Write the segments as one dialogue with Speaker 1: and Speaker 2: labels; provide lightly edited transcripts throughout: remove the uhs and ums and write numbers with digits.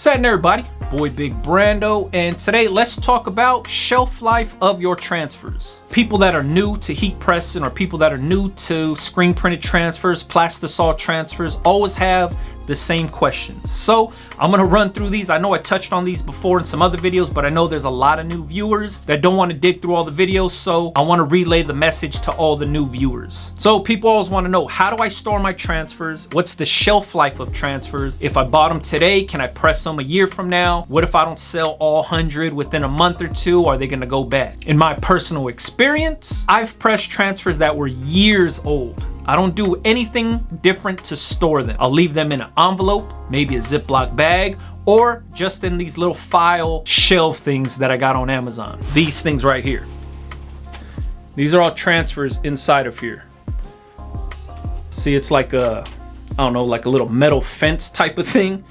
Speaker 1: What's happening, everybody? Boy Big Brando, and today let's talk about shelf life of your transfers. People that are new to heat pressing or people that are new to screen printed transfers, plastisol transfers, always have the same questions. So I'm gonna run through these. I know I touched on these before in some other videos, but I know there's a lot of new viewers that don't want to dig through all the videos, so I want to relay the message to all the new viewers. So people always want to know, how do I store my transfers? What's the shelf life of transfers? If I bought them today, can I press them a year from now? What if I don't sell all 100 within a month or two? Are they gonna go bad? In my personal experience, I've pressed transfers that were years old. I don't do anything different to store them. I'll leave them in an envelope, maybe a Ziploc bag, or just in these little file shelf things that I got on Amazon. These things right here. These are all transfers inside of here. See, it's like a, I don't know, like a little metal fence type of thing.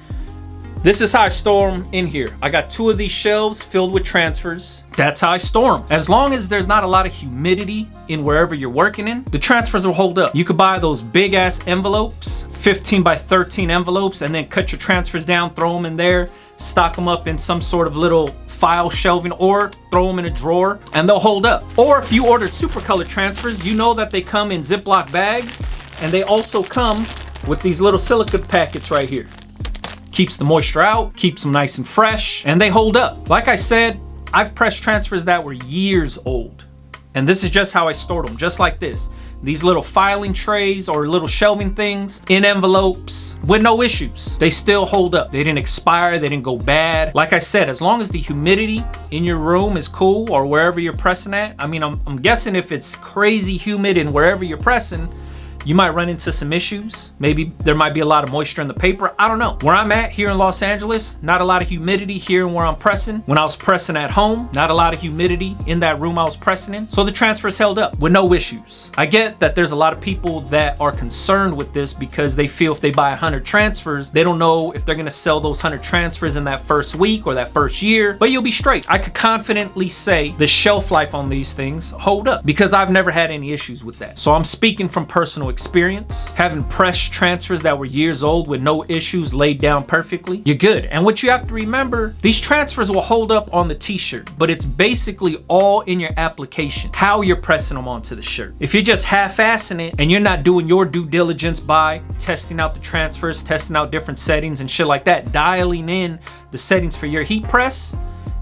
Speaker 1: This is how I store them in here. I got 2 of these shelves filled with transfers. That's how I store them. As long as there's not a lot of humidity in wherever you're working in, the transfers will hold up. You could buy those big ass envelopes, 15 by 13 envelopes, and then cut your transfers down, throw them in there, stock them up in some sort of little file shelving, or throw them in a drawer and they'll hold up. Or if you ordered Supacolor Transfers, you know that they come in Ziploc bags, and they also come with these little silicone packets right here. Keeps the moisture out, keeps them nice and fresh, and they hold up. Like I said, I've pressed transfers that were years old, and this is just how I stored them, just like this. These little filing trays or little shelving things in envelopes with no issues. They still hold up. They didn't expire, they didn't go bad. Like I said, as long as the humidity in your room is cool or wherever you're pressing at. I mean, I'm guessing if it's crazy humid in wherever you're pressing, you might run into some issues. Maybe there might be a lot of moisture in the paper. I don't know. Where I'm at here in Los Angeles, not a lot of humidity here where I'm pressing. When I was pressing at home, not a lot of humidity in that room I was pressing in. So the transfers held up with no issues. I get that there's a lot of people that are concerned with this because they feel if they buy 100 transfers, they don't know if they're gonna sell those 100 transfers in that first week or that first year, but you'll be straight. I could confidently say the shelf life on these things hold up because I've never had any issues with that. So I'm speaking from personal experience. Having pressed transfers that were years old with no issues laid down perfectly, you're good. And what you have to remember, these transfers will hold up on the t-shirt, but it's basically all in your application, how you're pressing them onto the shirt. If you're just half-assing it and you're not doing your due diligence by testing out the transfers, testing out different settings and shit like that, dialing in the settings for your heat press,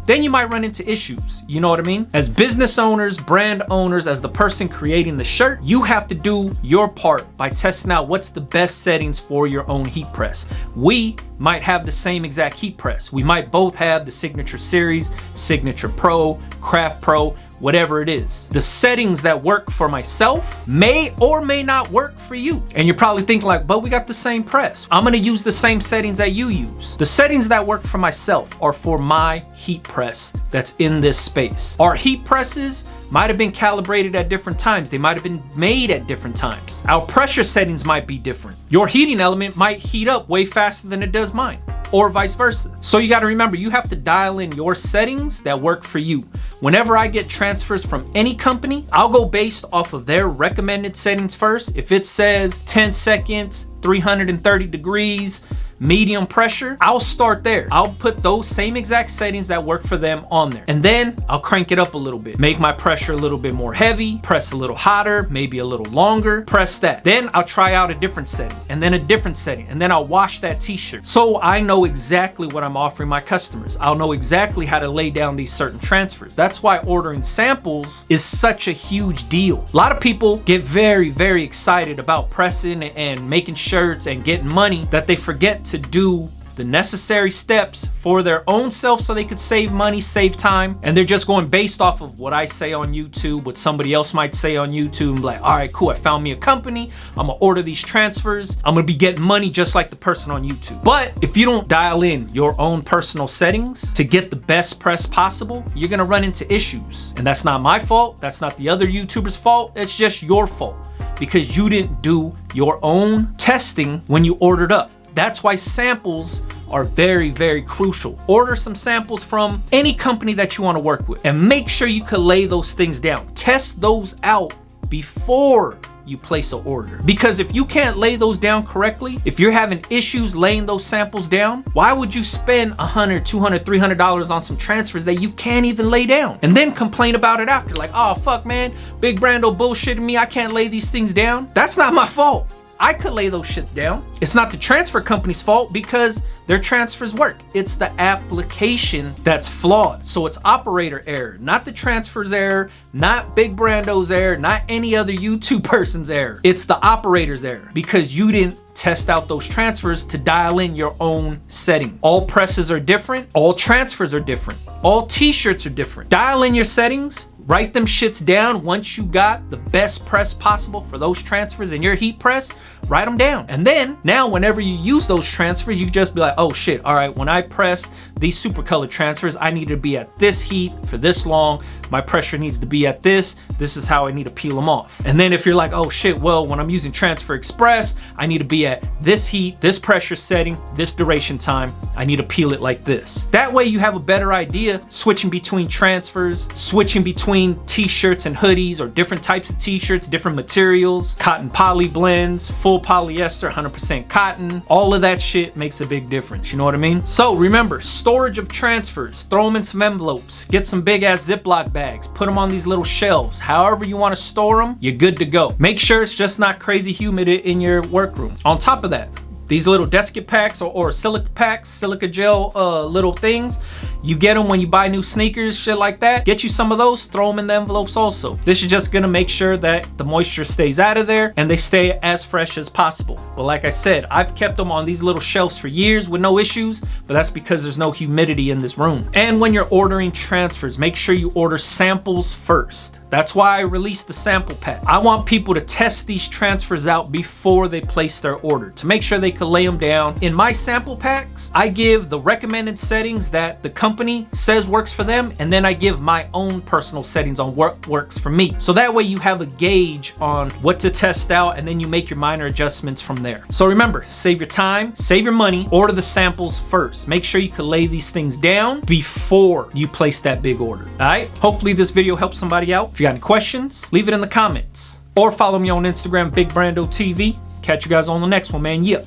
Speaker 1: then you might run into issues. You know what I mean? As business owners, brand owners, as the person creating the shirt, you have to do your part by testing out what's the best settings for your own heat press. We might have the same exact heat press. We might both have the Signature Series, Signature Pro, Craft Pro, whatever it is. The settings that work for myself may or may not work for you. And you're probably thinking like, but we got the same press. I'm gonna use the same settings that you use. The settings that work for myself are for my heat press that's in this space. Our heat presses might have been calibrated at different times. They might have been made at different times. Our pressure settings might be different. Your heating element might heat up way faster than it does mine, or vice versa. So you gotta remember, you have to dial in your settings that work for you. Whenever I get transfers from any company, I'll go based off of their recommended settings first. If it says 10 seconds, 330 degrees, medium pressure, I'll start there. I'll put those same exact settings that work for them on there. And then I'll crank it up a little bit. Make my pressure a little bit more heavy, press a little hotter, maybe a little longer, press that. Then I'll try out a different setting, and then a different setting, and then I'll wash that t-shirt. So I know exactly what I'm offering my customers. I'll know exactly how to lay down these certain transfers. That's why ordering samples is such a huge deal. A lot of people get very, very excited about pressing and making shirts and getting money that they forget to do the necessary steps for their own self so they could save money, save time, and they're just going based off of what I say on YouTube, what somebody else might say on YouTube, and like, all right, cool, I found me a company, I'm gonna order these transfers, I'm gonna be getting money just like the person on YouTube. But if you don't dial in your own personal settings to get the best press possible, you're gonna run into issues. And that's not my fault, that's not the other YouTuber's fault, it's just your fault because you didn't do your own testing when you ordered up. That's why samples are very, very crucial. Order some samples from any company that you want to work with and make sure you can lay those things down. Test those out before you place an order. Because if you can't lay those down correctly, if you're having issues laying those samples down, why would you spend $100, $200, $300 on some transfers that you can't even lay down and then complain about it after? Like, oh fuck man, Big Brando bullshitting me, I can't lay these things down. That's not my fault. I could lay those shit down. It's not the transfer company's fault because their transfers work. It's the application that's flawed. So it's operator error, not the transfer's error, not Big Brando's error, not any other YouTube person's error. It's the operator's error because you didn't test out those transfers to dial in your own setting. All presses are different. All transfers are different. All t-shirts are different. Dial in your settings. Write them shits down. Once you got the best press possible for those transfers in your heat press, write them down. And then now whenever you use those transfers, you just be like, oh shit, all right, when I press these Supacolor transfers, I need to be at this heat for this long. My pressure needs to be at this. This is how I need to peel them off. And then if you're like, oh shit, well, when I'm using Transfer Express, I need to be at this heat, this pressure setting, this duration time. I need to peel it like this. That way you have a better idea switching between transfers, switching between t-shirts and hoodies or different types of t-shirts, different materials, cotton poly blends, full polyester, 100% cotton. All of that shit makes a big difference. You know what I mean? So remember, storage of transfers, throw them in some envelopes, get some big ass Ziploc bags, put them on these little shelves. However you want to store them, you're good to go. Make sure it's just not crazy humid in your workroom. On top of that, these little desiccant packs or silica packs, silica gel little things, you get them when you buy new sneakers, shit like that. Get you some of those, throw them in the envelopes also. This is just gonna make sure that the moisture stays out of there and they stay as fresh as possible. But like I said, I've kept them on these little shelves for years with no issues, but that's because there's no humidity in this room. And when you're ordering transfers, make sure you order samples first. That's why I released the sample pack. I want people to test these transfers out before they place their order to make sure they can lay them down. In my sample packs, I give the recommended settings that the company says works for them, and then I give my own personal settings on what works for me. So that way you have a gauge on what to test out, and then you make your minor adjustments from there. So remember, save your time, save your money, order the samples first. Make sure you can lay these things down before you place that big order. All right? Hopefully this video helps somebody out. If you got any questions, leave it in the comments or follow me on Instagram, Big Brando TV. Catch you guys on the next one, man. Yeah.